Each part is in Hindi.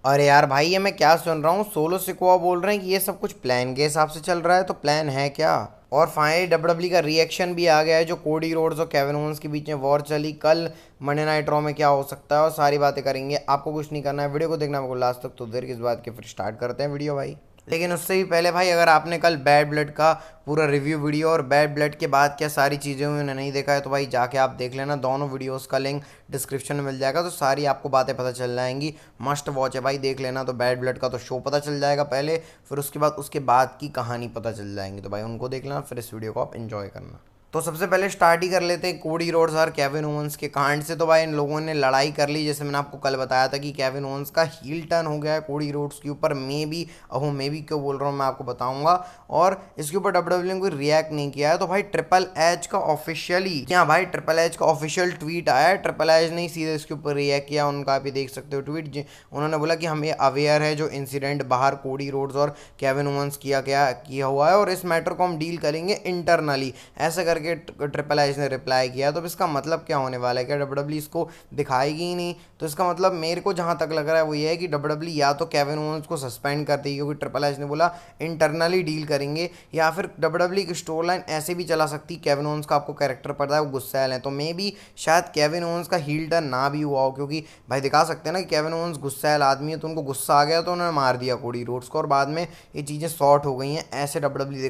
अरे यार भाई, ये मैं क्या सुन रहा हूँ, सोलो सिकोआ बोल रहे हैं कि ये सब कुछ प्लान के हिसाब से चल रहा है। तो प्लान है क्या? और फाइनली डब्ल्यूडब्ल्यू का रिएक्शन भी आ गया है, जो कोडी रोड्स और केविन ओवंस के बीच में वॉर चली कल मंडे नाइट रॉ में क्या हो सकता है, और सारी बातें करेंगे। आपको कुछ नहीं करना है, वीडियो को देखना है लास्ट तक। तो देर किस बात के, फिर स्टार्ट करते हैं वीडियो भाई। लेकिन उससे भी पहले भाई, अगर आपने कल बैड ब्लड का पूरा रिव्यू वीडियो और बैड ब्लड के बाद क्या सारी चीज़ें हुई उन्हें नहीं देखा है, तो भाई जाके आप देख लेना। दोनों वीडियोस का लिंक डिस्क्रिप्शन में मिल जाएगा, तो सारी आपको बातें पता चल जाएंगी। मस्ट वॉच है भाई, देख लेना। तो बैड ब्लड का तो शो पता चल जाएगा पहले, फिर उसके बाद की कहानी पता चल जाएंगी। तो भाई उनको देख लेना, फिर इस वीडियो को आप एंजॉय करना। तो सबसे पहले स्टार्ट ही कर लेते हैं कोडी रोड्स और केविन ओवंस के कांड से। तो भाई इन लोगों ने लड़ाई कर ली, जैसे मैंने आपको कल बताया था कि केविन ओवंस का हील टर्न हो गया है कोडी रोड्स के ऊपर। मे बी क्यों बोल रहा हूँ मैं आपको बताऊंगा। और इसके ऊपर डब्ल्यूडब्ल्यू ने कोई रिएक्ट नहीं किया है। तो भाई ट्रिपल एच का ऑफिशियली, क्या भाई, ट्रिपल एच का ऑफिशियल ट्वीट आया है। ट्रिपल एच ने सीधे इसके ऊपर रिएक्ट किया, उनका आप ये देख सकते हो ट्वीट। उन्होंने बोला कि हम ये अवेयर है जो इंसिडेंट बाहर कोडी रोड्स और केविन ओवंस किया हुआ है, और इस मैटर को हम डील करेंगे इंटरनली, ऐसा करके ट्रिपल एच ने रिप्लाई किया। तो इसका मतलब क्या होने वाला है? क्या डब्ल्यूडब्ल्यू इसको दिखाएगी ही नहीं? तो इसका मतलब मेरे को जहां तक लग रहा है वो ये है कि डब्ल्यूडब्ल्यू या तो केविन ओवंस को सस्पेंड कर देगी, क्योंकि ट्रिपल एच ने बोला इंटरनली डील करेंगे, या फिर डब्ल्यूडब्ल्यू की स्टोरी लाइन ऐसे भी चला सकती है। केविन ओवंस का आपको कैरेक्टर पता है, वो गुस्सैल है, तो मे बी शायद केविन ओवंस का हील टर्न ना भी हुआ हो, क्योंकि भाई दिखा सकते हैं ना कि केविन ओवंस गुस्सैल आदमी है, तो उनको गुस्सा आ गया तो उन्होंने मार दिया कोडी रोड्स को, और बाद में ये चीज़ें सॉर्ट हो गई हैं। ऐसे डब्ल्यूडब्ल्यू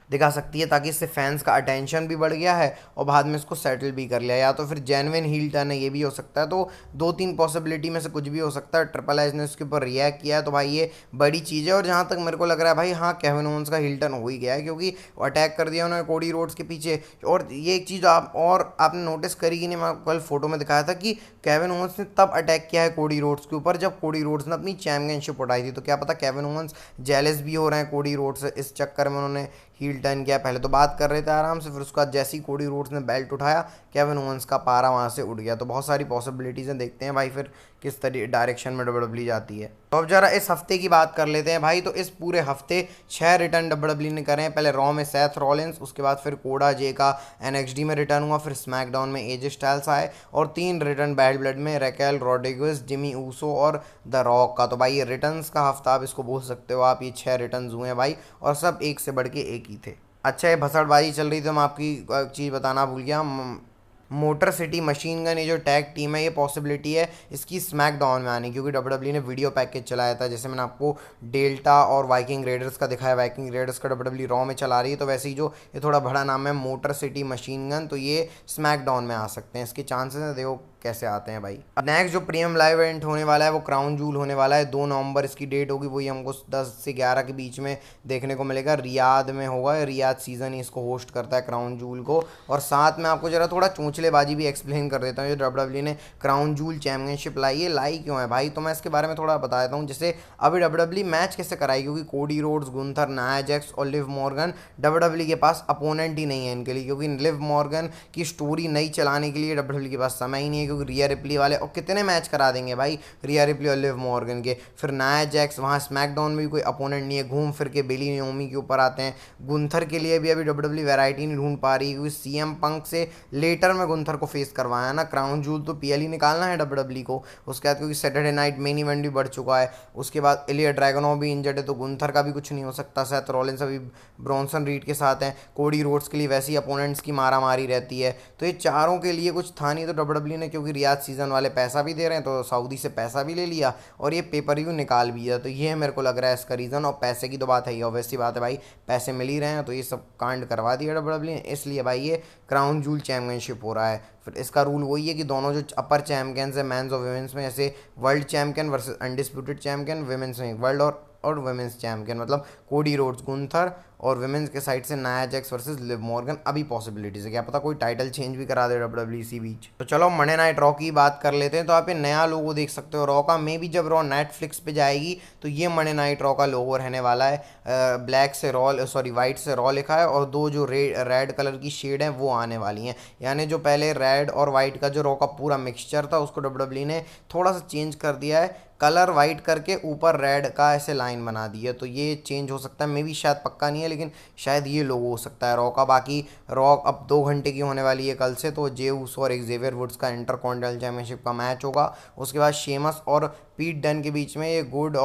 दिखा सकती है, ताकि इससे फैंस का अटेंशन भी बढ़ गया है और बाद में इसको सेटल भी कर लिया। या तो फिर जेन्युइन हील टर्न है, ये भी हो सकता है। तो दो तीन पॉसिबिलिटी में से कुछ भी हो सकता है। ट्रिपल एच ने इसके ऊपर रिएक्ट किया है, तो भाई ये बड़ी चीज़ है। और जहाँ तक मेरे को लग रहा है भाई, हाँ, केविन ओवंस का हील टर्न हो ही गया है, क्योंकि अटैक कर दिया उन्होंने कोडी रोड्स के पीछे। और ये एक चीज़ आपने नोटिस करी कि नहीं, मैं आपको कल फोटो में दिखाया था कि केविन ओवंस ने तब अटैक किया है कोडी रोड्स के ऊपर जब कोडी रोड्स ने अपनी चैंपियनशिप उठाई थी। तो क्या पता केविन ओवंस जेलस भी हो रहे हैं कोडी रोड्स से, इस चक्कर में उन्होंने हील टर्न किया। पहले तो बात कर रहे थे आराम से, फिर उसके बाद जैसे ही कोडी रोड्स ने बेल्ट उठाया, केविन ओवंस का पारा वहाँ से उड़ गया। तो बहुत सारी पॉसिबिलिटीज़ हैं, देखते हैं भाई फिर किस तरह डायरेक्शन में डब्ल्यूडब्ल्यू जाती है। तो अब जरा इस हफ्ते की बात कर लेते हैं भाई। तो इस पूरे हफ्ते 6 रिटर्न डब्ल्यूडब्ल्यू ने करे हैं। पहले रॉ में सेथ रॉलिंस, उसके बाद फिर कोडा जे का एनएक्सडी में रिटर्न हुआ, फिर स्मैकडाउन में एजे स्टाइल्स आए, और 3 रिटर्न बैड ब्लड में रैकेल रोड्रिगेज, जिमी ऊसो और द रॉक का। तो भाई ये रिटर्न्स का हफ्ता आप इसको बोल सकते हो आप। ये 6 रिटर्न्स हुए हैं भाई, और सब एक से बढ़ के एक ही थे। अच्छा, ये भसड़बाजी चल रही थी, तो मैं आपकी चीज़ बताना भूल गया। मोटर सिटी मशीन गन, ये जो टैग टीम है, ये पॉसिबिलिटी है इसकी स्मैकडाउन में आने की, क्योंकि डब्ल्यूडब्ल्यू ने वीडियो पैकेज चलाया था। जैसे मैंने आपको डेल्टा और वाइकिंग रेडर्स का दिखाया, वाइकिंग रेडर्स का डब्ल्यूडब्ल्यू रॉ में चला रही है, तो वैसे ही जो ये थोड़ा बड़ा नाम है मोटर सिटी मशीन गन, तो ये स्मैकडाउन में आ सकते हैं। इसके चांसेस हैं, देखो कैसे आते हैं भाई। अब नेक्स्ट जो प्रीमियम लाइव इवेंट होने वाला है वो क्राउन जूल होने वाला है। 2 नवंबर इसकी डेट होगी, वही हमको 10 से 11 के बीच में देखने को मिलेगा। रियाद में होगा, रियाद सीजन ही इसको होस्ट करता है क्राउन जूल को। और साथ में आपको जरा थोड़ा चूंचलेबाजी भी एक्सप्लेन कर देता हूँ। जो डब्ल्यूडब्ल्यू ने क्राउन जूल चैंपियनशिप लाई है, लाई क्यों है भाई, तो मैं इसके बारे में थोड़ा बता देता हूँ। जैसे अभी डब्ल्यूडब्ल्यू मैच कैसे कराई, क्योंकि कोडी रोड्स, गुंथर, नाया जैक्स और लिव मॉर्गन, डब्ल्यूडब्ल्यू के पास अपोनेंट ही नहीं है इनके लिए, क्योंकि लिव मॉर्गन की स्टोरी नई चलाने के लिए डब्ल्यूडब्ल्यू के पास समय ही नहीं है, क्योंकि रिया रिप्ली वाले और कितने मैच करा देंगे भाई रिया रिप्ली और लिव मॉर्गन के। फिर नाया जैक्स, वहाँ स्मैकडाउन में भी कोई अपोनेंट नहीं है, घूम फिर के बिली नियोमी के ऊपर आते हैं। गुंथर के लिए भी अभी डब्ल्यूडब्ल्यू वैरायटी नहीं ढूंढ पा रही, क्योंकि सीएम पंक से लेटर में गुंथर को फेस करवाया ना। क्राउन जूल तो पीएल निकालना है डब्ल्यूडब्ल्यू को। उसके बाद क्योंकि सैटरडे नाइट मेन इवेंट भी बढ़ चुका है, उसके बाद इलिया ड्रैगनोव भी इंजर्ड है, तो गुंथर का भी कुछ नहीं हो सकता। सेथ रॉलिंस अभी ब्रॉन्सन रीड के साथ हैं। कोडी रोड्स के लिए वैसे ही अपोनेंट्स की मारा मारी रहती है, तो ये चारों के लिए कुछ था नहीं। तो डब्ल्यूडब्ल्यू ने, क्योंकि रियाद सीजन वाले पैसा भी दे रहे हैं, तो सऊदी से पैसा भी ले लिया और ये पेपर व्यू निकाल भी दिया। तो ये मेरे को लग रहा है इसका रीज़न। और पैसे की तो बात है ही, ऑब्वियस सी बात है भाई, पैसे मिल ही रहे हैं, तो ये सब कांड करवा दिया डब्ल्यूडब्ल्यू ने। इसलिए भाई ये क्राउन जूल चैंपियनशिप हो रहा है। फिर इसका रूल वही है कि दोनों जो अपर चैंपियंस है मेंस और वुमेन्स में, जैसे world champion versus undisputed champion, women's में वर्ल्ड और वुमेन्स चैंपियन, मतलब कोडी रोड्स, गुंथर, और वुमेन्स के साइड से Nia Jax versus Liv Morgan. अभी पॉसिबिलिटीज है, क्या पता कोई टाइटल चेंज भी करा दे डब्ल्यूडब्ल्यू इसी बीच। तो चलो मंडे नाइट रॉ की बात कर लेते हैं। तो आप ये नया लोगो देख सकते हो रॉ का। मे भी जब रॉ नेटफ्लिक्स पे जाएगी तो ये मंडे नाइट रॉ का लोगो रहने वाला है। ब्लैक से रॉ, सॉरी वाइट से रॉ लिखा है, और 2 जो रेड कलर की शेड है वो आने वाली हैं। यानी जो पहले रेड और वाइट का जो रॉ का पूरा मिक्सचर था, उसको डब्ल्यूडब्ल्यू ने थोड़ा सा चेंज कर दिया है, कलर वाइट करके ऊपर रेड का ऐसे लाइन बना दी है। तो ये चेंज हो सकता है, मे भी, शायद पक्का नहीं है। है, लेकिन शायद ये लोगो हो सकता है रॉ का। बाकी रॉ अब 2 घंटे की होने वाली है कल से, तो जेउस और एक्जेवियर वुड्स का इंटरकॉन्टिनेंटल चैंपियनशिप का मैच होगा। उसके बाद शेमस और पीट डन के बीच में ये गुड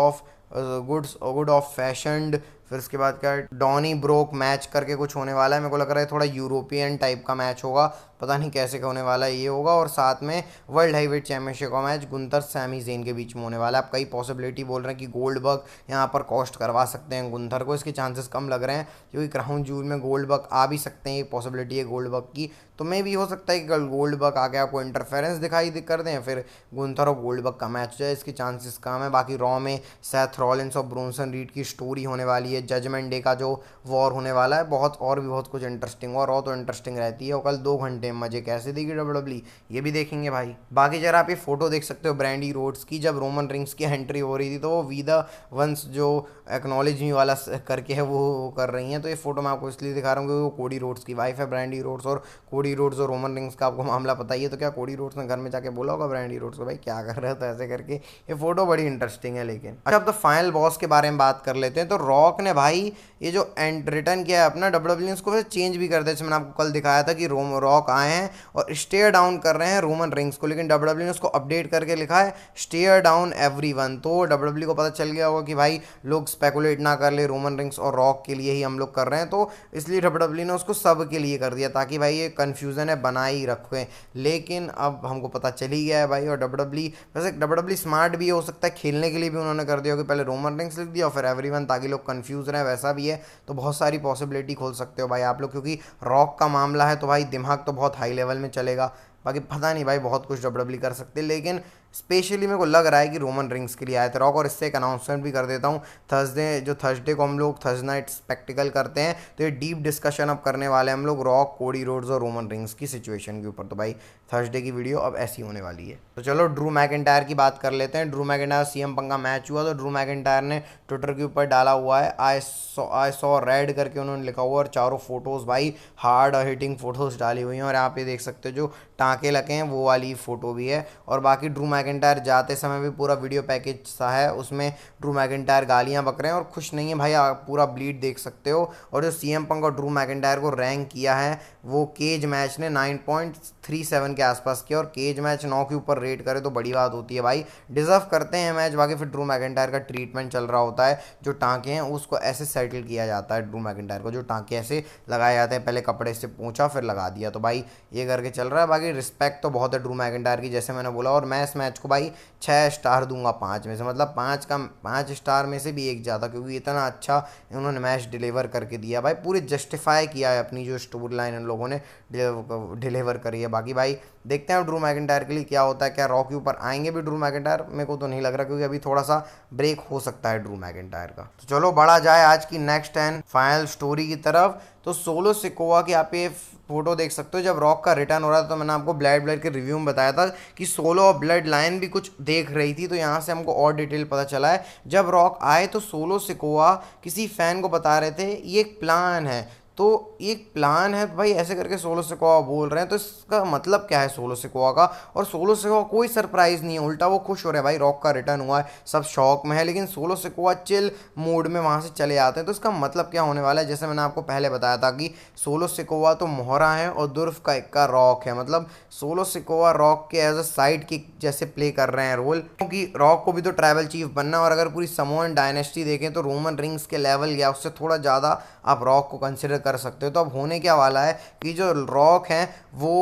ऑफ फैशंड, फिर उसके बाद क्या डॉनी ब्रोक मैच करके कुछ होने वाला है। मेरे को लग रहा है थोड़ा यूरोपियन टाइप का मैच होगा, पता नहीं कैसे का होने वाला है ये होगा। और साथ में वर्ल्ड हैवीवेट चैंपियनशिप का मैच गुंतर सैमी जेन के बीच में होने वाला है। अब कई पॉसिबिलिटी बोल रहे हैं कि गोल्डबर्ग यहाँ पर कॉस्ट करवा सकते हैं गुंथर को, इसके चांसेस कम लग रहे हैं क्योंकि क्राउन जूल में गोल्डबर्ग आ भी सकते हैं, ये पॉसिबिलिटी है गोल्डबर्ग की। तो मे भी हो सकता है कि कल गोल्डबर्ग आके आपको इंटरफेरेंस दिखाई कर दें, फिर गुंथर और गोल्डबर्ग का मैच जो है इसके चांसेस कम है। बाकी रॉ में सेथ रॉलिंस और ब्रोंसन रीड की स्टोरी होने वाली है, जजमेंट डे का जो वॉर होने वाला है, बहुत और भी बहुत कुछ इंटरेस्टिंग। और रॉ तो इंटरेस्टिंग रहती है, और कल 2 घंटे में मजे कैसे देगी डब्ल्यूडब्ल्यू, ये भी देखेंगे भाई। बाकी जरा आप ये फोटो देख सकते हो ब्रैंडी रोड्स की, जब रोमन रिंग्स की एंट्री हो रही थी तो वो वी द वंस जो एक्नॉलेज मी वाला करके है वो कर रही हैं। तो ये फोटो मैं आपको इसलिए दिखा रहा हूँ क्योंकि वो कोडी रोड्स की वाइफ है ब्रैंडी रोड्स, और कोडी रोड्स और रोमन रिंग्स का आपको मामला पता ही है। तो क्या कोडी रोड्स ने घर में जाके बोला होगा ब्रैंडी रोड्स को भाई क्या कर रहे हो, तो ऐसे करके ये फोटो बड़ी इंटरेस्टिंग है। लेकिन अच्छा, अब तो फाइनल बॉस के बारे में बात कर लेते हैं। तो रॉक ने भाई ये जो रिटर्न किया है अपना डब्ल्यूडब्ल्यू, उसको वैसे चेंज भी कर दिया, जैसे मैंने आपको कल दिखाया था कि रॉक आए हैं और स्टेयर डाउन कर रहे हैं रोमन रिंग्स को, लेकिन डब्ल्यूडब्ल्यू ने उसको अपडेट करके लिखा है स्टेयर डाउन एवरीवन। तो डब्ल्यूडब्ल्यू को पता चल गया होगा कि भाई लोग स्पेकुलेट ना कर ले, रोमन रिंग्स और रॉक के लिए ही हम लोग कर रहे हैं, तो इसलिए डब्ल्यूडब्ल्यू ने उसको सब के लिए कर दिया ताकि भाई ये कन्फ्यूज़न है बना ही रखें। लेकिन अब हमको पता चल ही गया है भाई, और डब्ल्यूडब्ल्यू वैसे डब्ल्यूडब्ल्यू स्मार्ट भी हो सकता है, खेलने के लिए भी उन्होंने कर दिया कि पहले रोमन रिंग्स लिख दिया और फिर एवरीवन, ताकि लोग कंफ्यूज रहे, वैसा भी है। तो बहुत सारी पॉसिबिलिटी खोल सकते हो भाई आप लोग, क्योंकि रॉक का मामला है तो भाई दिमाग तो बहुत हाई लेवल में चलेगा। बाकी पता नहीं भाई, बहुत कुछ डब्ल्यूडब्ल्यू कर सकते हैं, लेकिन स्पेशली मेरे को लग रहा है कि रोमन रिंग्स के लिए आए थे रॉक। और इससे एक अनाउंसमेंट भी कर देता हूँ, थर्सडे को हम लोग थर्सडे नाइट स्पेक्टिकल करते हैं, तो ये डीप डिस्कशन अब करने वाले हैं हम लोग रॉक, कोडी रोड्स और रोमन रिंग्स की सिचुएशन के ऊपर। तो भाई थर्सडे की वीडियो अब ऐसी होने वाली है। तो चलो ड्रू मैकिंटायर की बात कर लेते हैं। ड्रू मैकिंटायर सीएम पंक का मैच हुआ, तो ड्रू मैकिंटायर ने ट्विटर के ऊपर डाला हुआ है आई सॉ रेड करके उन्होंने लिखा हुआ, और चारों फोटोज़ भाई हार्ड और हिटिंग फोटोज़ डाली हुई हैं, और यहाँ पे देख सकते हो जो टाँके लगे हैं वो वाली फ़ोटो भी है। और बाकी ड्रू मैकिंटायर जाते समय भी पूरा वीडियो पैकेज सा है, उसमें ड्रू मैकिंटायर गालियाँ बक रहे हैं और खुश नहीं है भाई, आप पूरा ब्लीड देख सकते हो। और जो सीएम पंक और ड्रू मैकिंटायर को रैंक किया है वो केज मैच ने 9.37 के आसपास किया, और केज मैच 9 के ऊपर रेट करे तो बड़ी बात होती है भाई, डिजर्व करते हैं मैच। बाकी फिर ड्रू मैकिंटायर का ट्रीटमेंट चल रहा होता है, जो टाँके हैं उसको ऐसे सेटल किया जाता है, ड्रू मैकिंटायर को जो टाँके ऐसे लगाए जाते हैं, पहले कपड़े से पोंछा फिर लगा दिया, तो भाई ये करके चल रहा है। बाकी रिस्पेक्ट तो बहुत है ड्रू मैकिंटायर की, जैसे मैंने बोला। और मैं इस मैच को भाई 6 स्टार दूंगा 5 में से, मतलब 5 स्टार में से भी एक ज़्यादा, क्योंकि इतना अच्छा इन्होंने मैच डिलीवर करके दिया भाई, पूरे जस्टिफाई किया है अपनी जो स्टोरी लाइन इन लोगों ने डिलीवर करी है। बाकी भाई देखते हैं ड्रू मैकिंटायर के लिए क्या होता है, क्या रॉ के ऊपर आएंगे भी ड्रू मैकिंटायर, मेरे को तो नहीं लग रहा, क्योंकि अभी थोड़ा सा ब्रेक हो सकता है ड्रू मैकिंटायर का। तो चलो बढ़ा जाए आज की नेक्स्ट एंड फाइनल स्टोरी की तरफ। तो सोलो सिकोवा की आप ये फोटो देख सकते हो, जब रॉक का रिटर्न हो रहा था तो मैंने आपको ब्लड के रिव्यू में बताया था कि सोलो और ब्लड लाइन भी कुछ देख रही थी, तो यहाँ से हमको और डिटेल पता चला है। जब रॉक आए तो सोलो सिकोवा किसी फैन को बता रहे थे ये एक प्लान है, तो एक प्लान है भाई, ऐसे करके सोलो सिकोवा बोल रहे हैं, तो इसका मतलब क्या है सोलो सिकोवा का। और सोलो सिकोवा कोई सरप्राइज नहीं है, उल्टा वो खुश हो रहे हैं भाई, रॉक का रिटर्न हुआ है, सब शौक में है, लेकिन सोलो सिकोवा चिल मूड में वहाँ से चले आते हैं। तो इसका मतलब क्या होने वाला है, जैसे मैंने आपको पहले बताया था कि सोलो सिकोवा तो मोहरा है और दुर्फ का इक्का रॉक है, मतलब सोलो सिकोवा रॉक के एज अ साइड किक जैसे प्ले कर रहे हैं रोल, क्योंकि रॉक को भी तो ट्राइबल चीफ बनना है। और अगर पूरी समोअन डायनेस्टी देखें तो रोमन रिंग्स के लेवल या उससे थोड़ा ज़्यादा आप रॉक को कंसिडर कर सकते हो। तो अब होने क्या वाला है कि जो रॉक हैं वो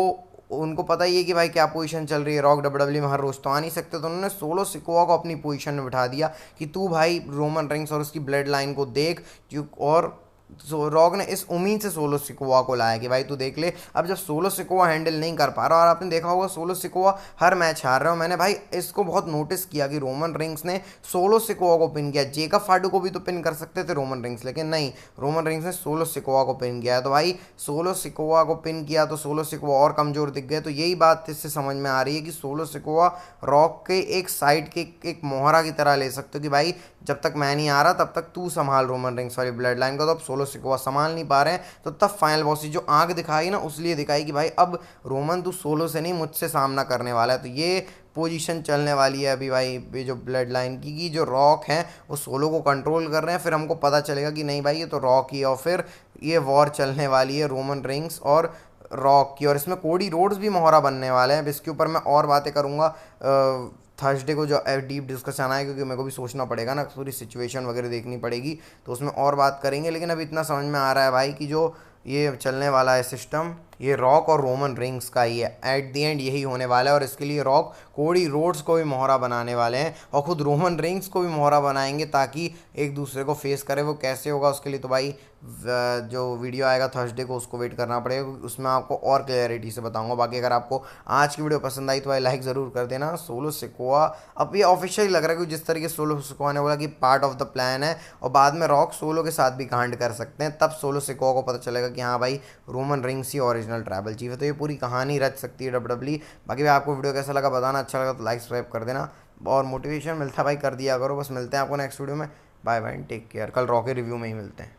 उनको पता ही है कि भाई क्या पोजीशन चल रही है, रॉक डब्ल्यूडब्ल्यू में हर रोज तो आ नहीं सकते, तो उन्होंने सोलो सिकोवा को अपनी पोजीशन में बिठा दिया कि तू भाई रोमन रिंग्स और उसकी ब्लड लाइन को देख। और रॉक ने इस उम्मीद से सोलो सिकोवा को लाया कि भाई तू देख ले, अब जब सोलो सिकोवा हैंडल नहीं कर पा रहा, और आपने देखा होगा सोलो सिकोवा हर मैच हार रहा हो, मैंने भाई इसको बहुत नोटिस किया कि रोमन रिंग्स ने सोलो सिकोवा को पिन किया, जेकब फाडू को भी तो पिन कर सकते थे रोमन रिंग्स, लेकिन नहीं, रोमन रिंग्स ने सोलो सिकोवा को पिन किया। तो भाई सोलो सिकोवा को पिन किया तो सोलो सिकोवा और कमज़ोर दिख गए, तो यही बात इससे समझ में आ रही है कि सोलो सिकोवा रॉक के एक साइड के एक मोहरा की तरह ले सकते हो कि भाई जब तक मैं नहीं आ रहा तब तक तू संभाल रोमन रिंग्स वाली ब्लड लाइन को। तो अब सोलो सिकोआ संभाल नहीं पा रहे हैं, तो तब फाइनल बॉस जो आंख दिखाई ना, उसलिए दिखाई कि भाई अब रोमन तू सोलो से नहीं मुझसे सामना करने वाला है। तो ये पोजीशन चलने वाली है अभी भाई, ये जो ब्लड लाइन की जो रॉक हैं वो सोलो को कंट्रोल कर रहे हैं, फिर हमको पता चलेगा कि नहीं भाई ये तो रॉक ही है, और फिर ये वॉर चलने वाली है रोमन रिंग्स और रॉक की। और इसमें कोडी रोड्स भी मोहरा बनने वाले हैं। अब इसके ऊपर मैं और बातें करूँगा थर्सडे को जो डीप डिस्कशन आए, क्योंकि मेरे को भी सोचना पड़ेगा ना, पूरी सिचुएशन वगैरह देखनी पड़ेगी, तो उसमें और बात करेंगे। लेकिन अब इतना समझ में आ रहा है भाई कि जो ये चलने वाला है सिस्टम, ये रॉक और रोमन रिंग्स का ही है। एट दी एंड यही होने वाला है, और इसके लिए रॉक कोडी रोड्स को भी मोहरा बनाने वाले हैं और खुद रोमन रिंग्स को भी मोहरा बनाएंगे, ताकि एक दूसरे को फेस करे। वो कैसे होगा उसके लिए तो भाई जो वीडियो आएगा थर्सडे को उसको वेट करना पड़ेगा, क्योंकि उसमें आपको और क्लियरिटी से बताऊंगा। बाकी अगर आपको आज की वीडियो पसंद आई तो भाई लाइक ज़रूर कर देना। सोलो सिकोआ अब ये ऑफिशियल लग रहा है, क्योंकि जिस तरीके से सोलो सिकोआ ने बोला कि पार्ट ऑफ द प्लान है, और बाद में रॉक सोलो के साथ भी कांड कर सकते हैं, तब सोलो सिकोआ को पता चलेगा कि हाँ भाई रोमन रिंग्स ही ओरिजिनल ट्राइबल चीफ है। तो ये पूरी कहानी रच सकती है डब्ल्यूडब्ल्यूई। बाकी भाई आपको वीडियो कैसा लगा बताना, अच्छा लगा तो लाइक सब्सक्राइब कर देना, और मोटिवेशन मिलता है भाई कर दिया करो। बस मिलते हैं आपको नेक्स्ट वीडियो में, बाय बाय, टेक केयर। कल रॉ के रिव्यू में ही मिलते हैं।